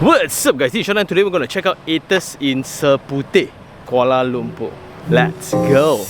What's up guys, this is Sean and today we're going to check out Aetas in Seputeh, Kuala Lumpur. Let's go!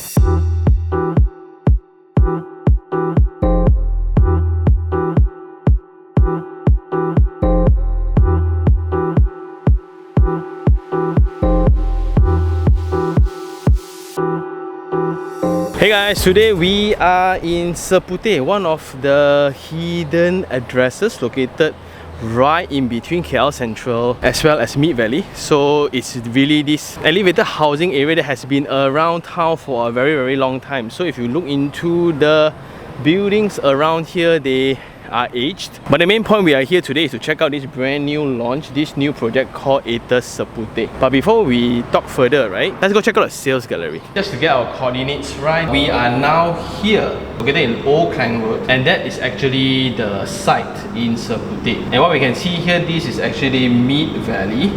Hey guys, today we are in Seputeh, one of the hidden addresses located right in between KL Central as well as Mid Valley. So it's really this elevated housing area that has been around town for a very long time. So if you look into the buildings around here, they are aged. But the main point we are here today is to check out this brand new launch, this new project called Aetas Seputeh. But before we talk further, right, let's go check out the sales gallery. Just to get our coordinates right, we are now here, located in Old Klang Road, and that is actually the site in Seputeh. And what we can see here, this is actually Mid Valley.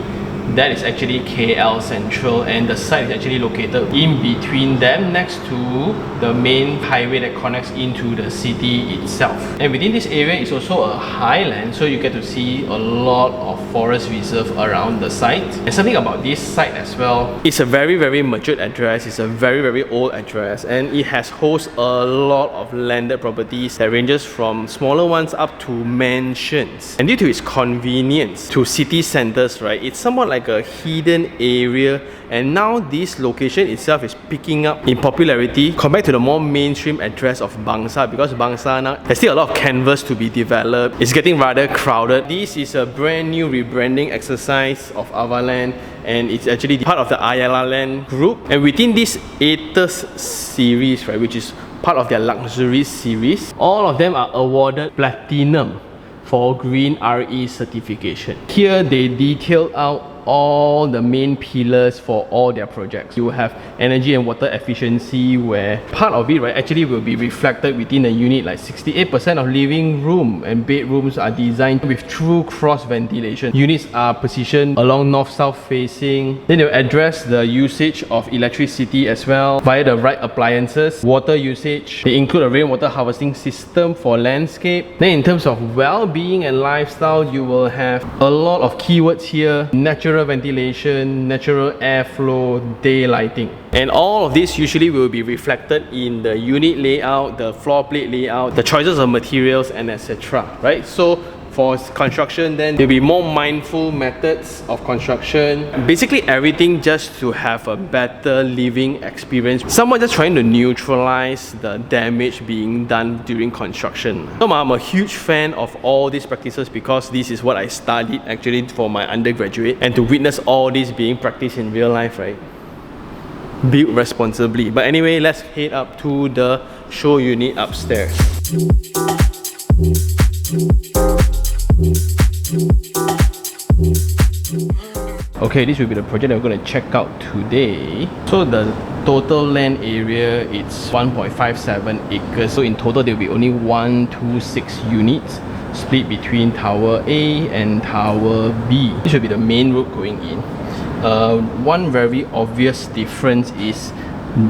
That is actually KL Central, and the site is actually located in between them, next to the main highway that connects into the city itself. And within this area is also a highland, so you get to see a lot of forest reserve around the site. And something about this site as well, it's a very matured address, it's a very old address, and it has hosts a lot of landed properties that ranges from smaller ones up to mansions. And due to its convenience to city centers, right, it's somewhat like a hidden area, and now this location itself is picking up in popularity compared to the more mainstream address of Bangsar, because Bangsar now there's still a lot of canvas to be developed. It's getting rather crowded. This is a brand new rebranding exercise of Avaland, and it's actually part of the Ayala Land group. And within this Aetas series, right, which is part of their luxury series, all of them are awarded platinum for Green RE certification. Here they detailed out all the main pillars for all their projects. You have energy and water efficiency, where part of it, right, actually will be reflected within the unit. Like 68% of living room and bedrooms are designed with true cross ventilation. Units are positioned along north-south facing. Then they'll address the usage of electricity as well via the right appliances. Water usage, they include a rainwater harvesting system for landscape. Then in terms of well-being and lifestyle, you will have a lot of keywords here: natural ventilation, natural airflow, daylighting. And all of this usually will be reflected in the unit layout, the floor plate layout, the choices of materials, and etc. Right? So for construction, then there'll be more mindful methods of construction. Basically everything just to have a better living experience. Someone just trying to neutralize the damage being done during construction. So I'm a huge fan of all these practices because this is what I studied actually for my undergraduate, and to witness all this being practiced in real life, right? Build responsibly. But anyway, let's head up to the show unit upstairs. Okay, this will be the project that we're going to check out today. So the total land area, it's 1.57 acres. So in total there will be only 126 units split between Tower A and Tower B. This will be the main road going in. One very obvious difference is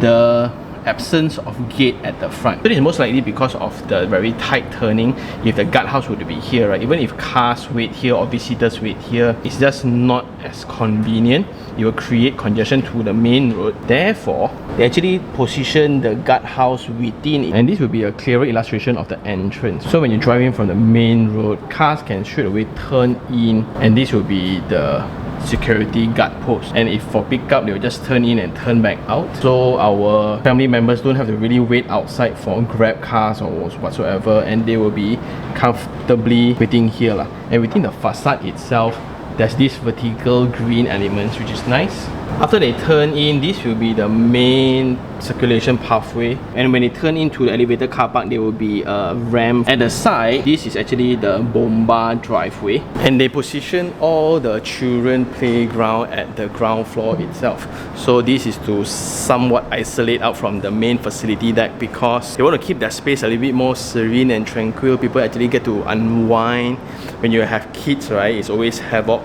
the absence of gate at the front. So this is most likely because of the very tight turning. If the guardhouse were to be here, right, even if cars wait here or visitors wait here, it's just not as convenient. It will create congestion to the main road. Therefore, they actually position the guardhouse within it, and this will be a clearer illustration of the entrance. So when you drive in from the main road, cars can straight away turn in, and this will be the security guard post, and if for pickup, they will just turn in and turn back out, so our family members don't have to really wait outside for grab cars or whatsoever, and they will be comfortably waiting here lah. And within the facade itself, there's this vertical green elements, which is nice. After they turn in, this will be the main circulation pathway, and when they turn into the elevated car park, there will be a ramp at the side. This is actually the bomba driveway, and they position all the children playground at the ground floor itself. So this is to somewhat isolate out from the main facility deck, because they want to keep their space a little bit more serene and tranquil. People actually get to unwind. When you have kids, right, it's always havoc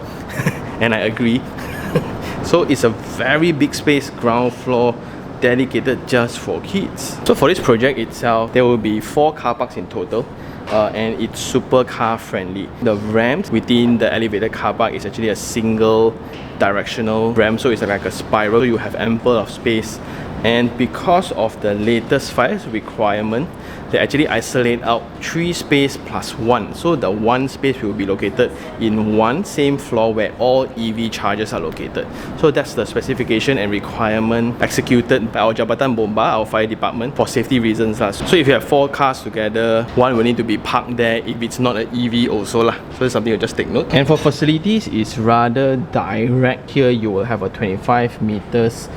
and I agree. So it's a very big space, ground floor, dedicated just for kids. So for this project itself, there will be 4 car parks in total. and it's super car friendly. The ramps within the elevated car park is actually a single directional ramp, so it's like a spiral, so you have ample of space. And because of the latest fire requirement, they actually isolate out 3 space plus 1. So the 1 space will be located in one same floor where all EV chargers are located. So that's the specification and requirement executed by our Jabatan Bomba, our fire department, for safety reasons. So if you have 4 cars together, one will need to be parked there if it's not an EV also lah. So it's something you just take note. And for facilities, it's rather direct. Here you will have a 25 meters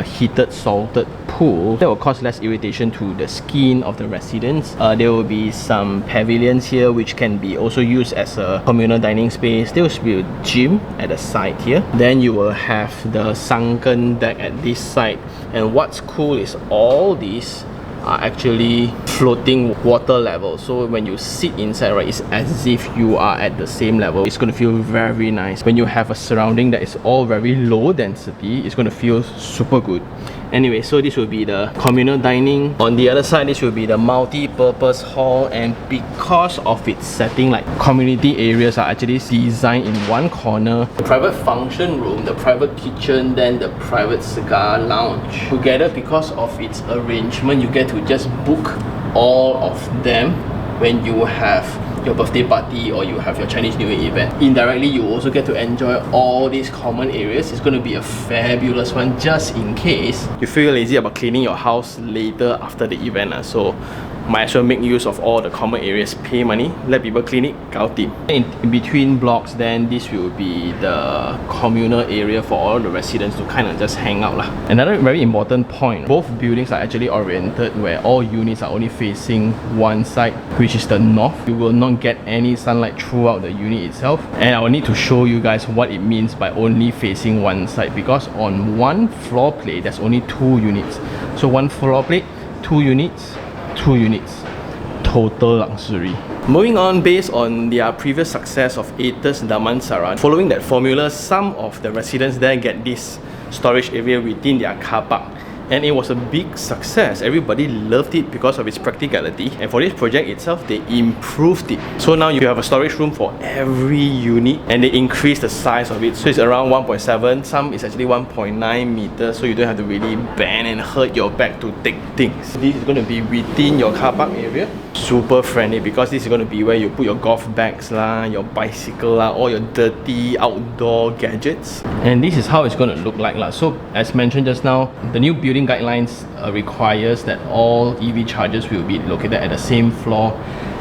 heated salted pool that will cause less irritation to the skin of the residents. There will be some pavilions here which can be also used as a communal dining space. There will be a gym at the side here. Then you will have the sunken deck at this side. And what's cool is all these are actually floating water level, so when you sit inside, right, it's as if you are at the same level. It's going to feel very nice. When you have a surrounding that is all very low density, it's going to feel super good. Anyway, so this will be the communal dining. On the other side, this will be the multi-purpose hall, and because of its setting, like community areas are actually designed in one corner. The private function room, the private kitchen, then the private cigar lounge. Together, because of its arrangement, you get to just book all of them when you have your birthday party or you have your Chinese New Year event. Indirectly, you also get to enjoy all these common areas. It's going to be a fabulous one, just in case you feel lazy about cleaning your house later after the event. So might as well make use of all the common areas, pay money, let people clean it, gao team. In between blocks, then this will be the communal area for all the residents to kind of just hang out lah. Another very important point, both buildings are actually oriented where all units are only facing one side, which is the north. You will not get any sunlight throughout the unit itself. And I will need to show you guys what it means by only facing one side, because on one floor plate, there's only 2 units. So one floor plate, 2 units, 2 units, total luxury. Moving on, based on their previous success of Aetas Damansara, following that formula, some of the residents there get this storage area within their car park. And it was a big success. Everybody loved it because of its practicality. And for this project itself, they improved it. So now you have a storage room for every unit, and they increased the size of it. So it's around 1.7, some is actually 1.9 meters, so you don't have to really bend and hurt your back to take things. This is going to be within your car park area. Super friendly, because this is going to be where you put your golf bags lah, your bicycle lah, all your dirty outdoor gadgets. And this is how it's going to look like lah. So as mentioned just now, the new building guidelines requires that all EV chargers will be located at the same floor,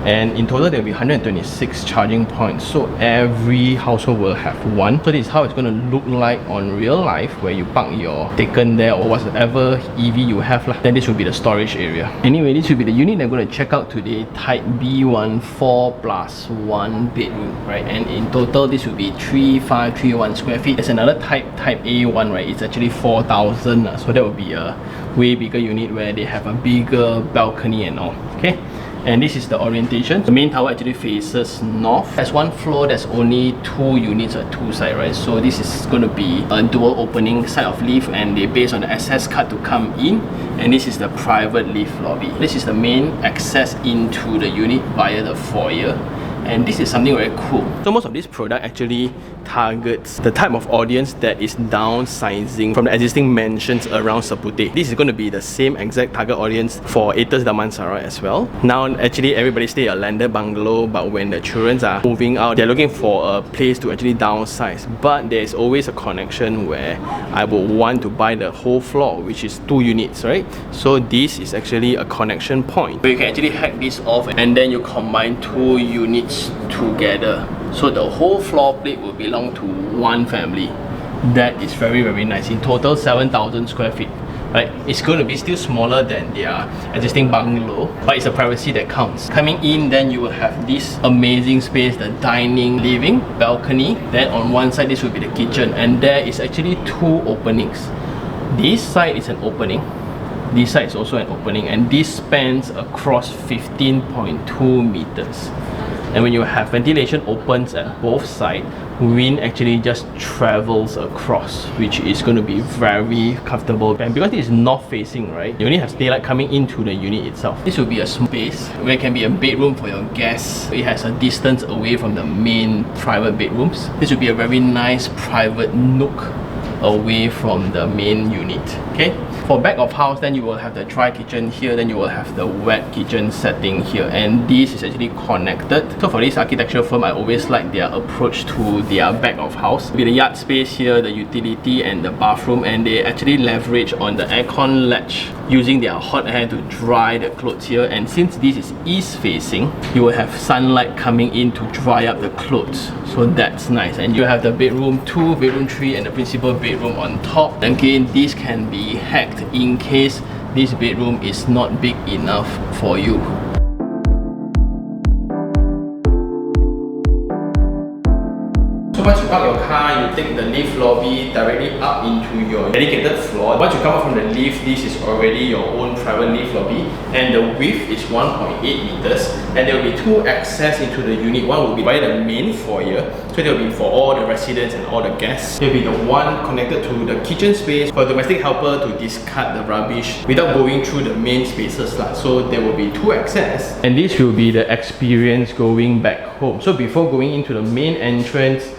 and in total there will be 126 charging points, so every household will have one. So this is how it's going to look like on real life, where you park your Taken there or whatever EV you have lah. Then this will be the storage area. Anyway, this will be the unit that I'm going to check out today, type B1, 4+1 bedroom, right? And in total this will be 3531 square feet. There's another type A1, right? It's actually 4,000, so that will be a way bigger unit where they have a bigger balcony and all. Okay, and this is the orientation. The main tower actually faces north. As one floor, there's only 2 units or 2 sides, right? So this is going to be a dual opening side of lift, and they based on the access card to come in. And this is the private lift lobby. This is the main access into the unit via the foyer. And this is something very cool. So most of this product actually targets the type of audience that is downsizing from the existing mansions around Seputeh. This is going to be the same exact target audience for Aetas Damansara as well. Now actually everybody stay a landed bungalow, but when the children are moving out, they're looking for a place to actually downsize. But there's always a connection where I would want to buy the whole floor, which is 2 units, right? So this is actually a connection point where you can actually hack this off, and then you combine 2 units together, so the whole floor plate will belong to one family. That is very, very nice. In total 7,000 square feet, right? It's going to be still smaller than their existing bungalow, but it's the privacy that counts. Coming in, then you will have this amazing space, the dining, living, balcony. Then on one side this will be the kitchen, and there is actually 2 openings. This side is an opening, this side is also an opening, and this spans across 15.2 meters. And when you have ventilation opens at both sides, wind actually just travels across, which is going to be very comfortable. And because it is north facing, right, you only have daylight coming into the unit itself. This will be a space where it can be a bedroom for your guests. It has a distance away from the main private bedrooms. This will be a very nice private nook away from the main unit. Okay, for back of house, then you will have the dry kitchen here, then you will have the wet kitchen setting here, and this is actually connected. So for this architectural firm, I always like their approach to their back of house. With the yard space here, the utility and the bathroom, and they actually leverage on the aircon latch using their hot air to dry the clothes here. And since this is east facing, you will have sunlight coming in to dry up the clothes, so that's nice. And you have the bedroom 2, bedroom 3 and the principal bedroom on top. And again, this can be hacked in case this bedroom is not big enough for you. So once you park your car, you take the lift lobby directly up into your dedicated floor. Once you come out from the lift, this is already your own private lift lobby, and the width is 1.8 meters, and there will be 2 access into the unit. One will be via the main foyer, so there will be for all the residents and all the guests. There will be the one connected to the kitchen space for a domestic helper to discard the rubbish without going through the main spaces. So there will be 2 access, and this will be the experience going back home. So before going into the main entrance,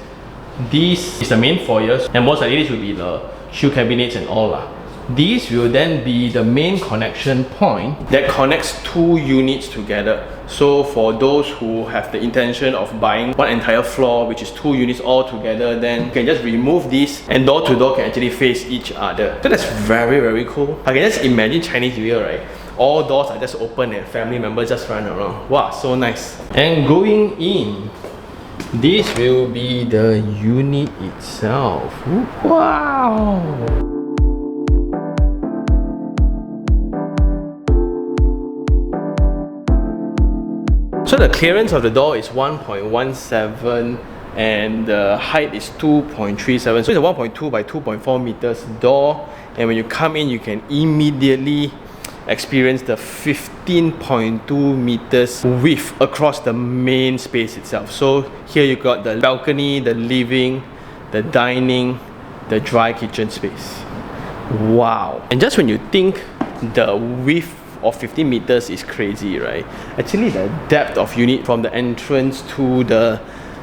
this is the main foyer, and most likely this will be the shoe cabinets and all. This will then be the main connection point that connects 2 units together. So for those who have the intention of buying one entire floor, which is 2 units all together, then you can just remove this, and door to door can actually face each other. So that's very, very cool. I can just imagine Chinese New Year, right? All doors are just open and family members just run around. Wow, so nice. And going in, this will be the unit itself. Wow! So the clearance of the door is 1.17 and the height is 2.37. So it's a 1.2 by 2.4 meters door, and when you come in, you can immediately experience the 15.2 meters width across the main space itself. So here you got the balcony, the living, the dining, the dry kitchen space. Wow! And just when you think the width of 15 meters is crazy, right? Actually, the depth of unit from the entrance to the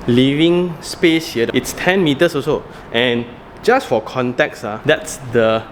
living space here, it's 10 meters also. And just for context, that's the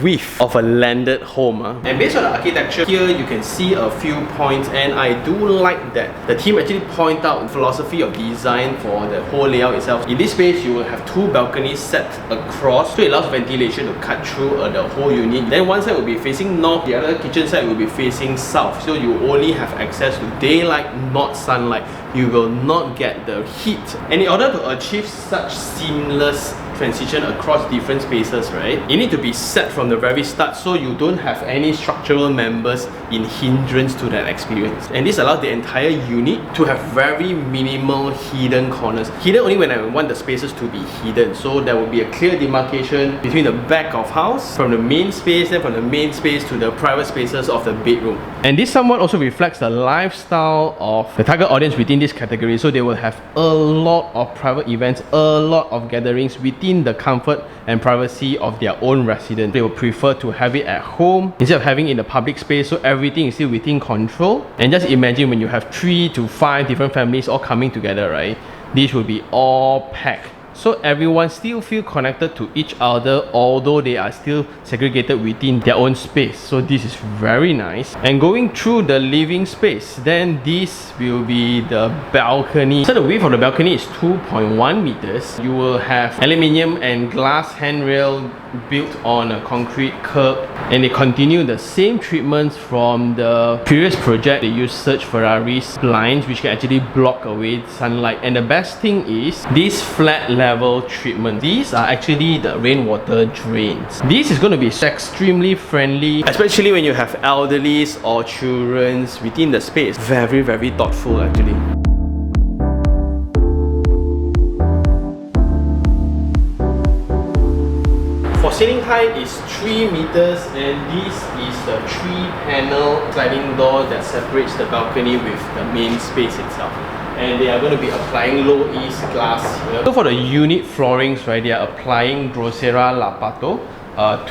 width of a landed home. And based on the architecture here, you can see a few points, and I do like that the team actually point out the philosophy of design for the whole layout itself. In this space, you will have 2 balconies set across, so it allows ventilation to cut through the whole unit. Then one side will be facing north, the other kitchen side will be facing south, so you only have access to daylight, not sunlight. You will not get the heat. And in order to achieve such seamless transition across different spaces, right, you need to be set from the very start so you don't have any structural members in hindrance to that experience. And this allows the entire unit to have very minimal hidden corners. Hidden only when I want the spaces to be hidden. So there will be a clear demarcation between the back of house, from the main space, and from the main space to the private spaces of the bedroom. And this somewhat also reflects the lifestyle of the target audience within this category. So they will have a lot of private events, a lot of gatherings within the comfort and privacy of their own residence. They will prefer to have it at home instead of having it in the public space, so everything is still within control. And just imagine when you have 3 to 5 different families all coming together, right? This will be all packed, so everyone still feel connected to each other, although they are still segregated within their own space. So this is very nice. And going through the living space, then this will be the balcony. So the width of the balcony is 2.1 meters. You will have aluminium and glass handrail built on a concrete curb, and they continue the same treatments from the previous project. They use Search Ferrari's blinds, which can actually block away sunlight. And the best thing is this flat level treatment. These are actually the rainwater drains. This is going to be extremely friendly, especially when you have elderlies or children within the space. Very, very thoughtful actually. For ceiling height is 3 meters, and this is the 3-panel sliding door that separates the balcony with the main space itself. and they are going to be applying low ease glass here. So for the unit floorings, right, they are applying Grosseria Lapato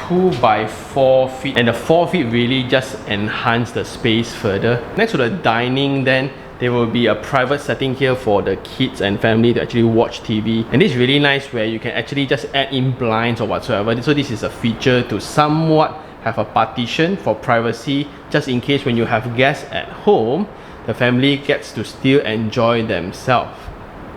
2 by 4 feet, and the 4 feet really just enhance the space further. Next to the dining, then there will be a private setting here for the kids and family to actually watch TV, and this is really nice where you can actually just add in blinds or whatsoever. So this is a feature to somewhat have a partition for privacy, just in case when you have guests at home, the family gets to still enjoy themselves.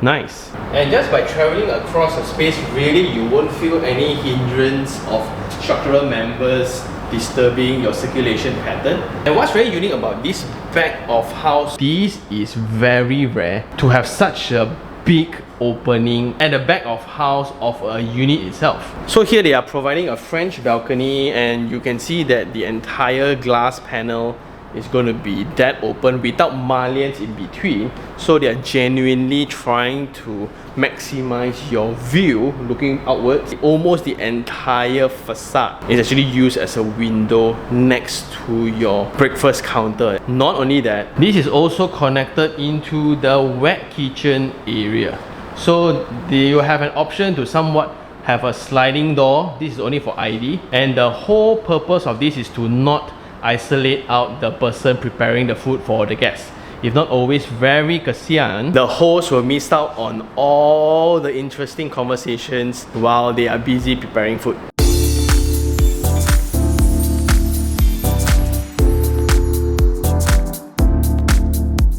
Nice. And just by traveling across the space, really you won't feel any hindrance of structural members disturbing your circulation pattern. And what's very unique about this back of house, this is very rare to have such a big opening at the back of house of a unit itself. So here they are providing a French balcony, and you can see that the entire glass panel is going to be that open without mullions in between. So they are genuinely trying to maximize your view looking outwards. Almost the entire facade is actually used as a window next to your breakfast counter. Not only that, this is also connected into the wet kitchen area. So you have an option to somewhat have a sliding door. This is only for ID, and the whole purpose of this is to not isolate out the person preparing the food for the guests. If not always very kasian, the host will miss out on all the interesting conversations while they are busy preparing food.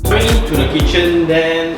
Going into the kitchen, then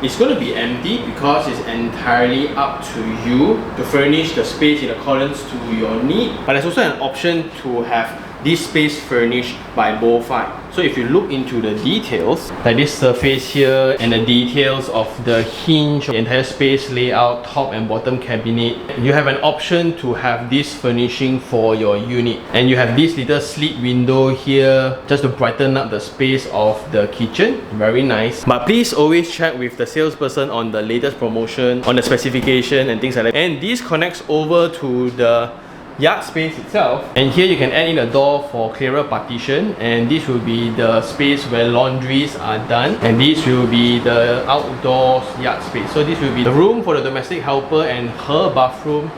it's going to be empty because it's entirely up to you to furnish the space in accordance to your need. But there's also an option to have this space furnished by Bo-Fi. So if you look into the details, like this surface here and the details of the hinge, the entire space layout, top and bottom cabinet, you have an option to have this furnishing for your unit. And you have this little slit window here just to brighten up the space of the kitchen. Very nice. But please always check with the salesperson on the latest promotion, on the specification and things like that. And this connects over to the yard space itself, and here you can add in a door for clearer partition, and this will be the space where laundries are done, and this will be the outdoors yard space. So this will be the room for the domestic helper and her bathroom,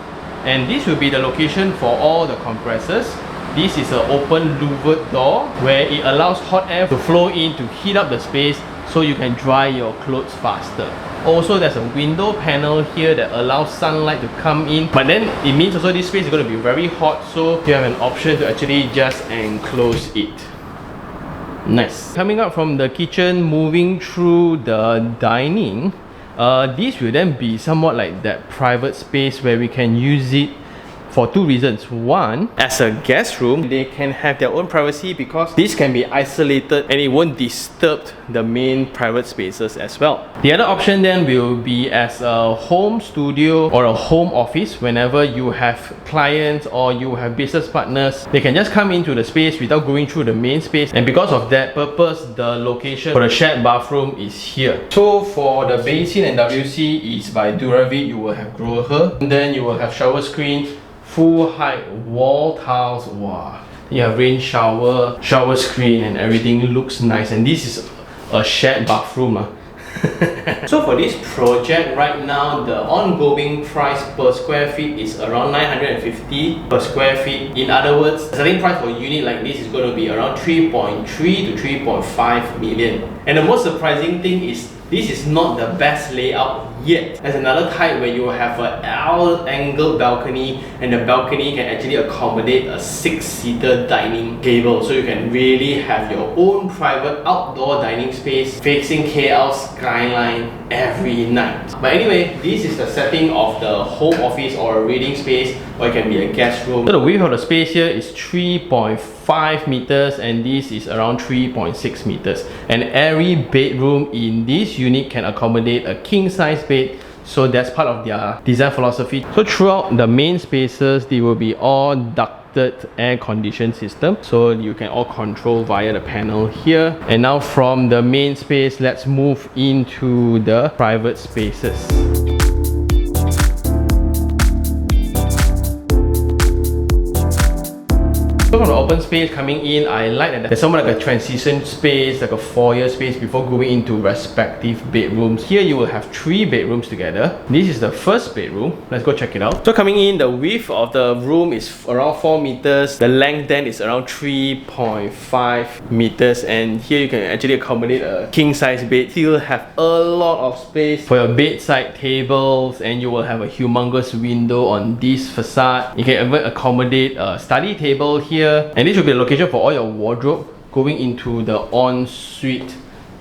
and this will be the location for all the compressors. This is an open louvered door where it allows hot air to flow in to heat up the space so you can dry your clothes faster. Also, there's a window panel here that allows sunlight to come in, but then it means also this space is going to be very hot, so you have an option to actually just enclose it. Nice. Coming up from the kitchen, moving through the dining, this will then be somewhat like that private space where we can use it for two reasons. One, as a guest room, they can have their own privacy because this can be isolated and it won't disturb the main private spaces as well. The other option then will be as a home studio or a home office. Whenever you have clients or you have business partners, they can just come into the space without going through the main space, and because of that purpose, the location for the shared bathroom is here. So for the basin and WC is by Duravit. You will have grower, and then you will have shower screen, full height wall tiles. Wow, you have rain shower, shower screen, and everything looks nice. And this is a shared bathroom. So for this project right now, the ongoing price per square feet is around 950 per square feet. In other words, the selling price for a unit like this is going to be around 3.3 to 3.5 million. And the most surprising thing is this is not the best layout yet. There's another type where you have an L-angled balcony, and the balcony can actually accommodate a 6-seater dining table. So you can really have your own private outdoor dining space facing KL skyline every night. But anyway, this is the setting of the home office or a reading space, or it can be a guest room. So the width of the space here is 3.5 meters, and this is around 3.6 meters. And every bedroom in this unit can accommodate a king-size bed, so that's part of their design philosophy. So throughout the main spaces, they will be all ducted air conditioned system, so you can all control via the panel here. And now from the main space, let's move into the private spaces. So from the open space coming in, I like that there's somewhat like a transition space, like a foyer space before going into respective bedrooms. Here you will have 3 bedrooms together. This is the first bedroom. Let's go check it out. So coming in, the width of the room is around 4 meters. The length then is around 3.5 meters. And here you can actually accommodate a king size bed. Still have a lot of space for your bedside tables, and you will have a humongous window on this facade. You can even accommodate a study table here. And this will be the location for all your wardrobe going into the ensuite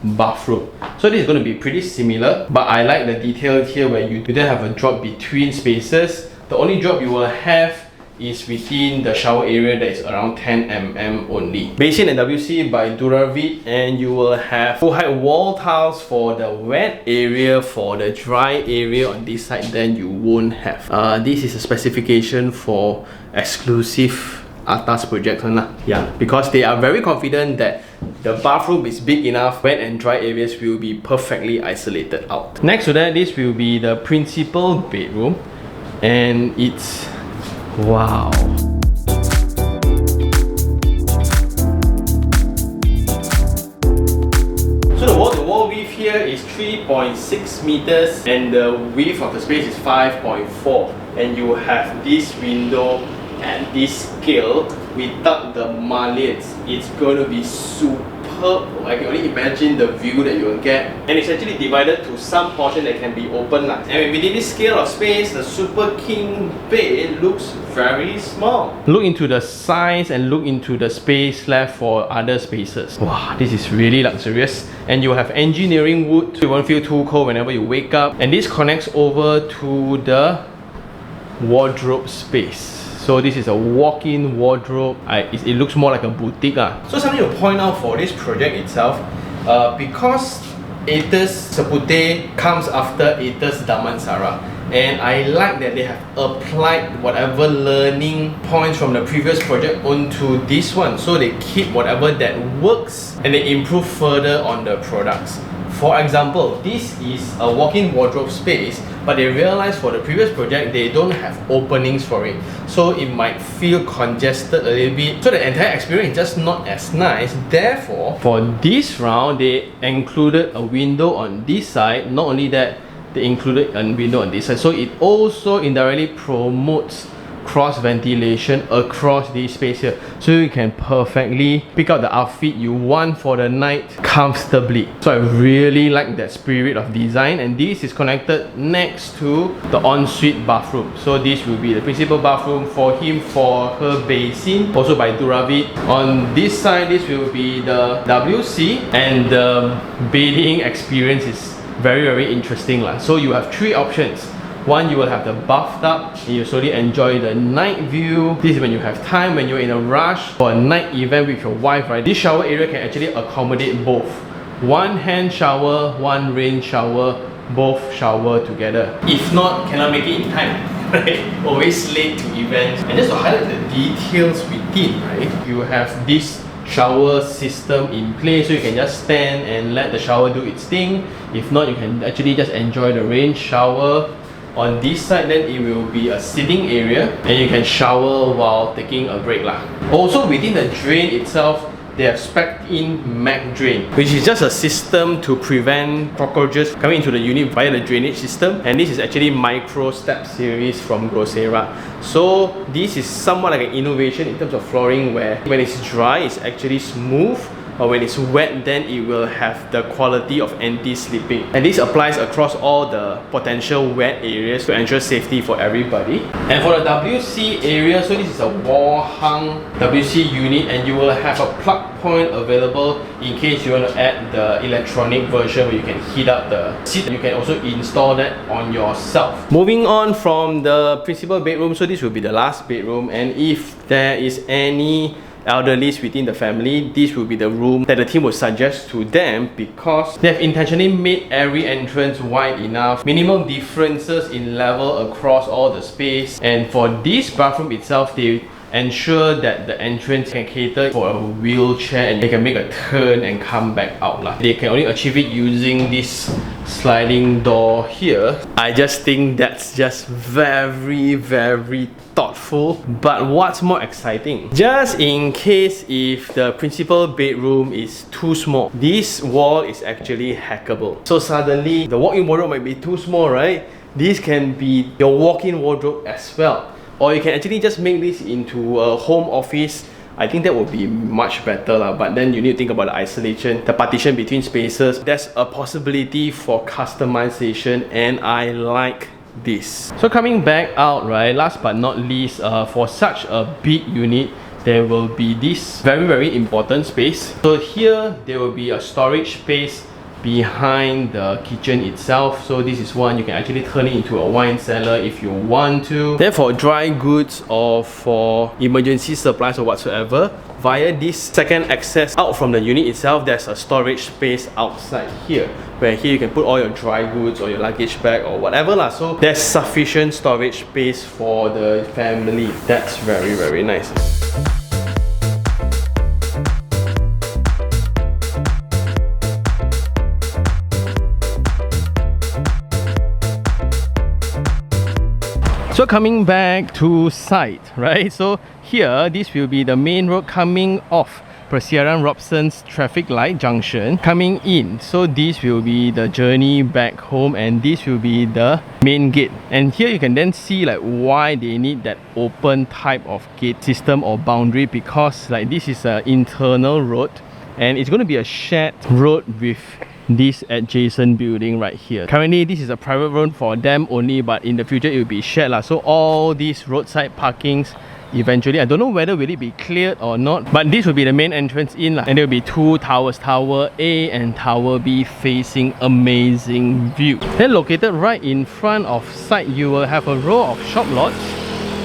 bathroom. So this is going to be pretty similar, but I like the detail here where you don't have a drop between spaces. The only drop you will have is within the shower area that is around 10 mm only. Basin and WC by Duravit, and you will have full height wall tiles for the wet area. For the dry area on this side, then you won't have. This is a specification for exclusive Aetas project one lah. Yeah, because they are very confident that the bathroom is big enough, wet and dry areas will be perfectly isolated out. Next to that, this will be the principal bedroom, and it's wow. So the wall-to-wall width here is 3.6 meters, and the width of the space is 5.4, and you have this window at this scale without the mullions. It's going to be superb. I can only imagine the view that you will get, and it's actually divided to some portion that can be open lah. And within this scale of space, the Super King bed looks very small. Look into the size and look into the space left for other spaces. Wow, this is really luxurious. And you have engineering wood, so you won't feel too cold whenever you wake up. And this connects over to the wardrobe space. So this is a walk-in wardrobe. It looks more like a boutique. So something to point out for this project itself, because Aetas Seputeh comes after Aetas Damansara, and I like that they have applied whatever learning points from the previous project onto this one. So they keep whatever that works and they improve further on the products. For example, this is a walk-in wardrobe space, but they realized for the previous project they don't have openings for it, so it might feel congested a little bit, so the entire experience is just not as nice. Therefore, for this round they included a window on this side. Not only that, they included a window on this side, so it also indirectly promotes cross ventilation across this space here, so you can perfectly pick out the outfit you want for the night comfortably. So I really like that spirit of design, and this is connected next to the ensuite bathroom. So this will be the principal bathroom for him, for her basin, also by Duravit. On this side, this will be the WC, and the bathing experience is very interesting lah. So you have 3 options. One, you will have the bathtub, and you slowly enjoy the night view. This is when you have time, when you're in a rush for a night event with your wife, right? This shower area can actually accommodate both. One hand shower, one rain shower, both shower together. If not, cannot make it in time, right? Always late to events. And just to highlight the details within, right? You have this shower system in place, so you can just stand and let the shower do its thing. If not, you can actually just enjoy the rain shower. On this side, then it will be a sitting area, and you can shower while taking a break lah. Also within the drain itself, they have spec'd in Mac Drain, which is just a system to prevent cockroaches coming into the unit via the drainage system. And this is actually micro step series from Grosera. So this is somewhat like an innovation in terms of flooring, where when it's dry, it's actually smooth, but when it's wet, then it will have the quality of anti-slipping. And this applies across all the potential wet areas to ensure safety for everybody. And for the WC area, so this is a wall-hung WC unit, and you will have a plug point available in case you want to add the electronic version where you can heat up the seat. You can also install that on yourself. Moving on from the principal bedroom, so this will be the last bedroom, and if there is any elderlies within the family, this will be the room that the team would suggest to them, because they have intentionally made every entrance wide enough, minimal differences in level across all the space. And for this bathroom itself, they ensure that the entrance can cater for a wheelchair, and they can make a turn and come back out lah. They can only achieve it using this sliding door here. I just think that's just very thoughtful. But what's more exciting, just in case if the principal bedroom is too small, this wall is actually hackable. So suddenly the walk-in wardrobe might be too small, right? This can be your walk-in wardrobe as well. Or you can actually just make this into a home office. I think that would be much better lah. But then you need to think about the isolation, the partition between spaces. There's a possibility for customization, and I like this. So coming back out, right, last but not least, for such a big unit, there will be this very important space. So here there will be a storage space behind the kitchen itself. So this is one you can actually turn it into a wine cellar if you want to. Then for dry goods or for emergency supplies or whatsoever, via this second access out from the unit itself, there's a storage space outside here, where here you can put all your dry goods or your luggage bag or whatever lah. So there's sufficient storage space for the family. That's very nice. So coming back to site, right? So here, this will be the main road coming off Persiaran Robson's traffic light junction coming in. So this will be the journey back home, and this will be the main gate. And here you can then see like why they need that open type of gate system or boundary, because like this is an internal road and it's going to be a shared road with this adjacent building right here. Currently this is a private road for them only, but in the future it will be shared lah. So all these roadside parkings eventually, I don't know whether will it be cleared or not, but this will be the main entrance in lah. And there will be two towers, Tower A and Tower B, facing amazing view. Then located right in front of site, you will have a row of shop lots,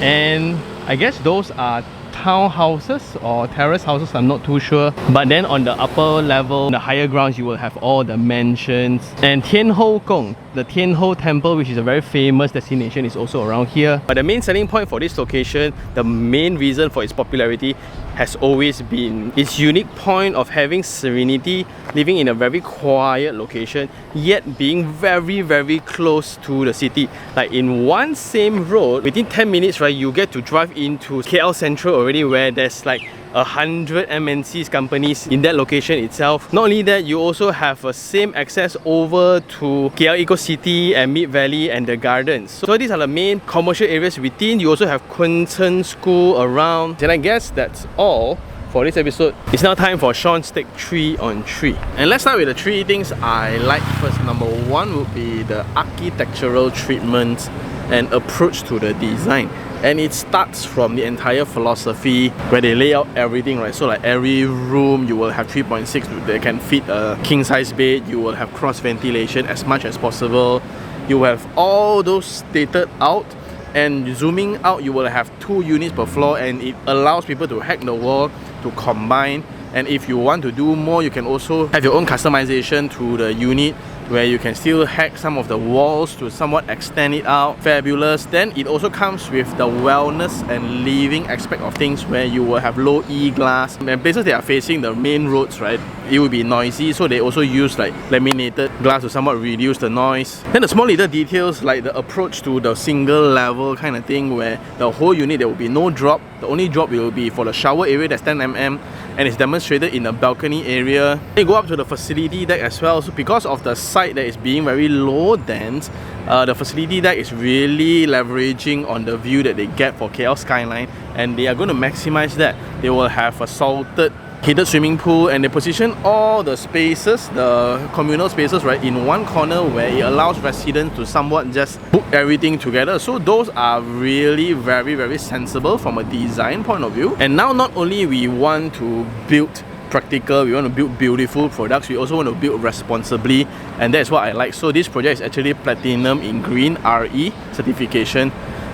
and I guess those are townhouses or terrace houses, I'm not too sure. But then on the upper level, the higher grounds, you will have all the mansions. And Tian Ho Gong, the Tian Ho Temple, which is a very famous destination, is also around here. But the main selling point for this location, the main reason for its popularity, has always been its unique point of having serenity, living in a very quiet location, yet being very close to the city. Like in one same road, within 10 minutes, right, you get to drive into KL Central already, where there's like 100 MNCs companies in that location itself. Not only that, you also have a same access over to KL Eco City and Mid Valley and the gardens. So these are the main commercial areas within. You also have Kun Chen School around. And I guess that's all for this episode. It's now time for Sean's Take 3 on 3. And let's start with the 3 things I like first. Number 1 would be the architectural treatment and approach to the design. And it starts from the entire philosophy where they lay out everything, right? So like every room you will have 3.6, they can fit a king size bed. You will have cross ventilation as much as possible. You will have all those stated out, and zooming out you will have 2 units per floor, and it allows people to hack the wall to combine. And if you want to do more, you can also have your own customization to the unit, where you can still hack some of the walls to somewhat extend it out. Fabulous. Then it also comes with the wellness and living aspect of things, where you will have low E glass. And places that are facing the main roads, right, it will be noisy, so they also use like laminated glass to somewhat reduce the noise. Then the small little details like the approach to the single level kind of thing, where the whole unit there will be no drop. The only drop will be for the shower area, that's 10 mm, and it's demonstrated in the balcony area. They go up to the facility deck as well. So because of the site that is being very low dense, the facility deck is really leveraging on the view that they get for KL skyline, and they are going to maximize that. They will have a salted heated swimming pool, and they position all the spaces, the communal spaces, right, in one corner, where it allows residents to somewhat just book everything together. So those are really very sensible from a design point of view. And now not only we want to build practical, we want to build beautiful products, we also want to build responsibly, and that's what I like. So this project is actually Platinum in Green RE certification.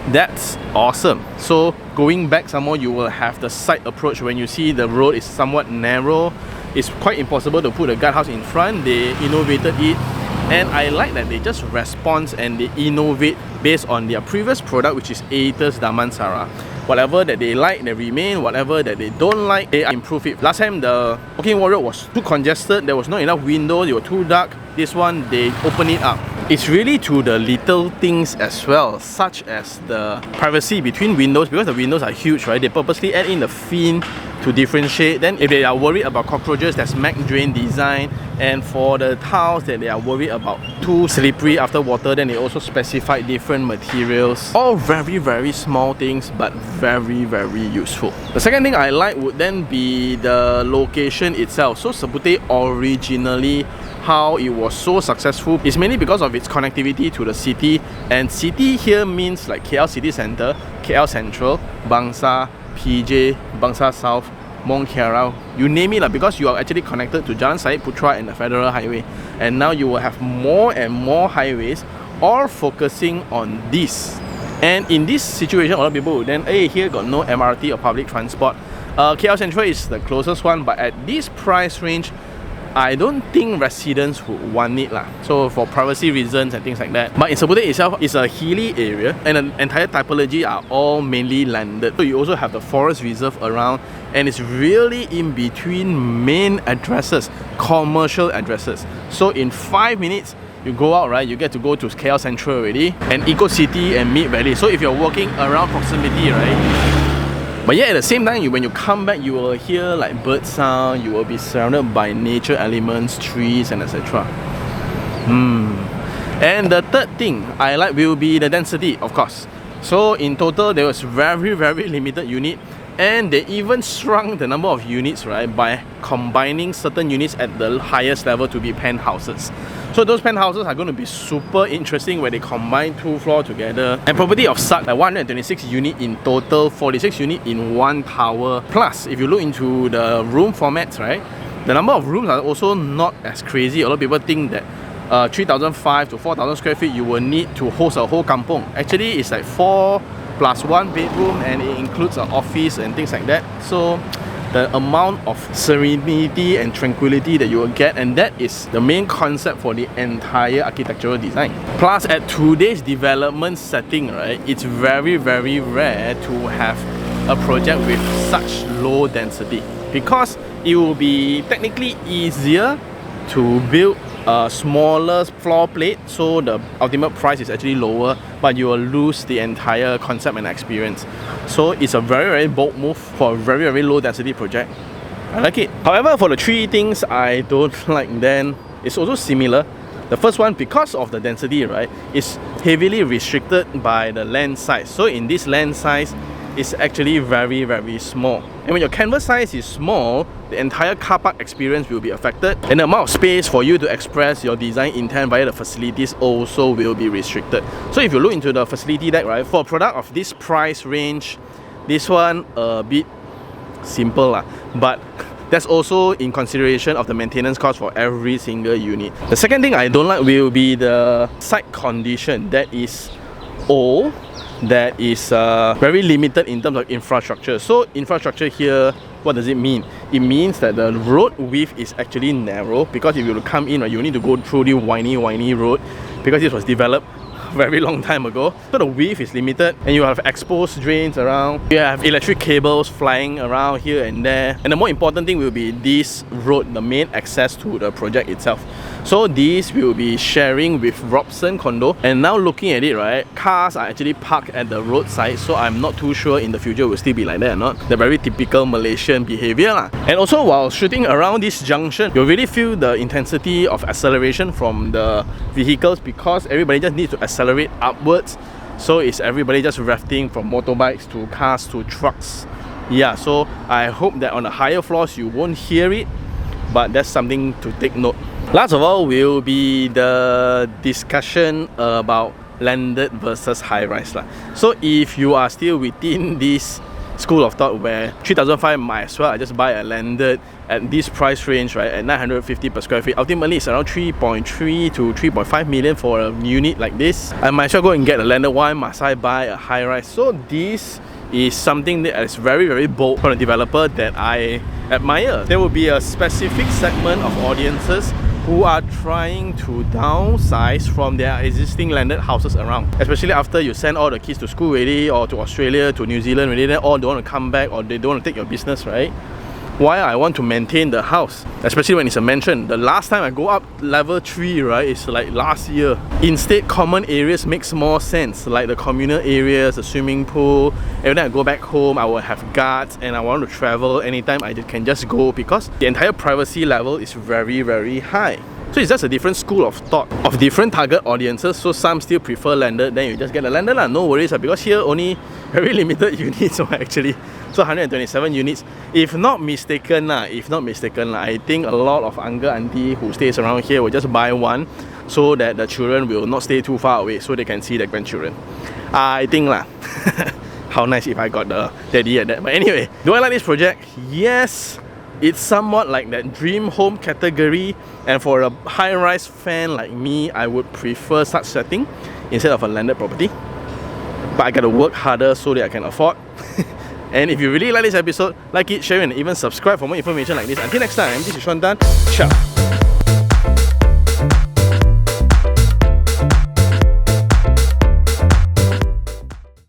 That's awesome. So going back some more, you will have the side approach. When you see the road is somewhat narrow, it's quite impossible to put a guardhouse in front. They innovated it, and I like that they just respond and they innovate based on their previous product, which is Aetas Damansara. Whatever that they like, they remain. Whatever that they don't like, they improve it. Last time the Walking Warrior was too congested, there was not enough windows, they were too dark. This one, they open it up. It's really to the little things as well, such as the privacy between windows, because the windows are huge, right? They purposely add in the fin to differentiate. Then if they are worried about cockroaches, there's Mac drain design. And for the tiles that they are worried about too slippery after water, then they also specify different materials. All very, very small things, but very, very useful. The second thing I like would then be the location itself. So Seputeh originally, how it was so successful is mainly because of its connectivity to the city. And city here means like KL City Centre, KL Central, Bangsa, PJ, Bangsa South, Mong Kiarau, you name it, because you are actually connected to Jalan Syed Putra and the Federal Highway. And now you will have more and more highways all focusing on this. And in this situation, a lot of people would then, hey, here got no MRT or public transport. KL Central is the closest one, but at this price range, I don't think residents would want it lah. So for privacy reasons and things like that. But in Seputeh itself, it's a hilly area and the entire typology are all mainly landed. So you also have the forest reserve around, and it's really in between main addresses, commercial addresses. So in 5 minutes, you go out, right? You get to go to KL Central already, and Eco City and Mid Valley. So if you're walking around proximity, right? But yeah, at the same time, when you come back, you will hear like bird sound, you will be surrounded by nature elements, trees and etc. And the third thing I like will be the density, of course. So in total, there was very, very limited unit, and they even shrunk the number of units, right, by combining certain units at the highest level to be penthouses. So those penthouses are going to be super interesting where they combine 2 floors together. And property of such, like 126 unit in total, 46 unit in one tower. Plus, if you look into the room formats, right, the number of rooms are also not as crazy. A lot of people think that 3,500 to 4,000 square feet you will need to host a whole kampong. Actually, it's like 4 plus 1 bedroom, and it includes an office and things like that. So the amount of serenity and tranquility that you will get, and that is the main concept for the entire architectural design. Plus, at today's development setting, right, it's very, very rare to have a project with such low density, because it will be technically easier to build a smaller floor plate, so the ultimate price is actually lower, but you will lose the entire concept and experience. So it's a very, very bold move for a very, very low density project. I like it. However, for the 3 things I don't like, then it's also similar. The first one, because of the density, right, is heavily restricted by the land size. So in this land size, it's actually very, very small. And when your canvas size is small, the entire car park experience will be affected, and the amount of space for you to express your design intent via the facilities also will be restricted. So if you look into the facility deck, right, for a product of this price range, this one a bit simple lah, but that's also in consideration of the maintenance cost for every single unit. The second thing I don't like will be the site condition that is old, that is very limited in terms of infrastructure. So infrastructure here, what does it mean? It means that the road width is actually narrow, because if you come in, you need to go through the windy road, because this was developed very long time ago. So the width is limited, and you have exposed drains around. You have electric cables flying around here and there. And the more important thing will be this road, the main access to the project itself. So these will be sharing with Robson Condo. And now looking at it, right, cars are actually parked at the roadside, so I'm not too sure in the future will still be like that or not. The very typical Malaysian behavior lah. And also, while shooting around this junction, you'll really feel the intensity of acceleration from the vehicles, because everybody just needs to accelerate upwards. So it's everybody just rafting from motorbikes to cars to trucks. Yeah, so I hope that on the higher floors you won't hear it, but that's something to take note. Last of all will be the discussion about landed versus high-rise lah. So if you are still within this school of thought where 3,500 might as well I just buy a landed at this price range, right, at 950 per square feet, ultimately it's around 3.3 to 3.5 million for a unit like this, I might as well go and get a landed. Why must I buy a high-rise? So this is something that is very, very bold for a developer that I admire. There will be a specific segment of audiences who are trying to downsize from their existing landed houses around. Especially after you send all the kids to school already, or to Australia, to New Zealand already, then all don't want to come back, or they don't want to take your business, right? Why I want to maintain the house, especially when it's a mansion. The last time I go up level 3, right, is like last year. Instead, common areas makes more sense, like the communal areas, the swimming pool. Every time I go back home, I will have guards, and I want to travel anytime I can just go, because the entire privacy level is very, very high. So it's just a different school of thought of different target audiences. So some still prefer landed, then you just get a landed lah, no worries, because here only very limited units actually. So 127 units, if not mistaken, I think a lot of uncle auntie who stays around here will just buy one, so that the children will not stay too far away, so they can see their grandchildren. I think lah. How nice if I got the daddy at that. But anyway, do I like this project? Yes. It's somewhat like that dream home category, and for a high-rise fan like me, I would prefer such setting instead of a landed property. But I gotta work harder so that I can afford. And if you really like this episode, like it, share it, and even subscribe for more information like this. Until next time, this is Xuan Dan. Ciao.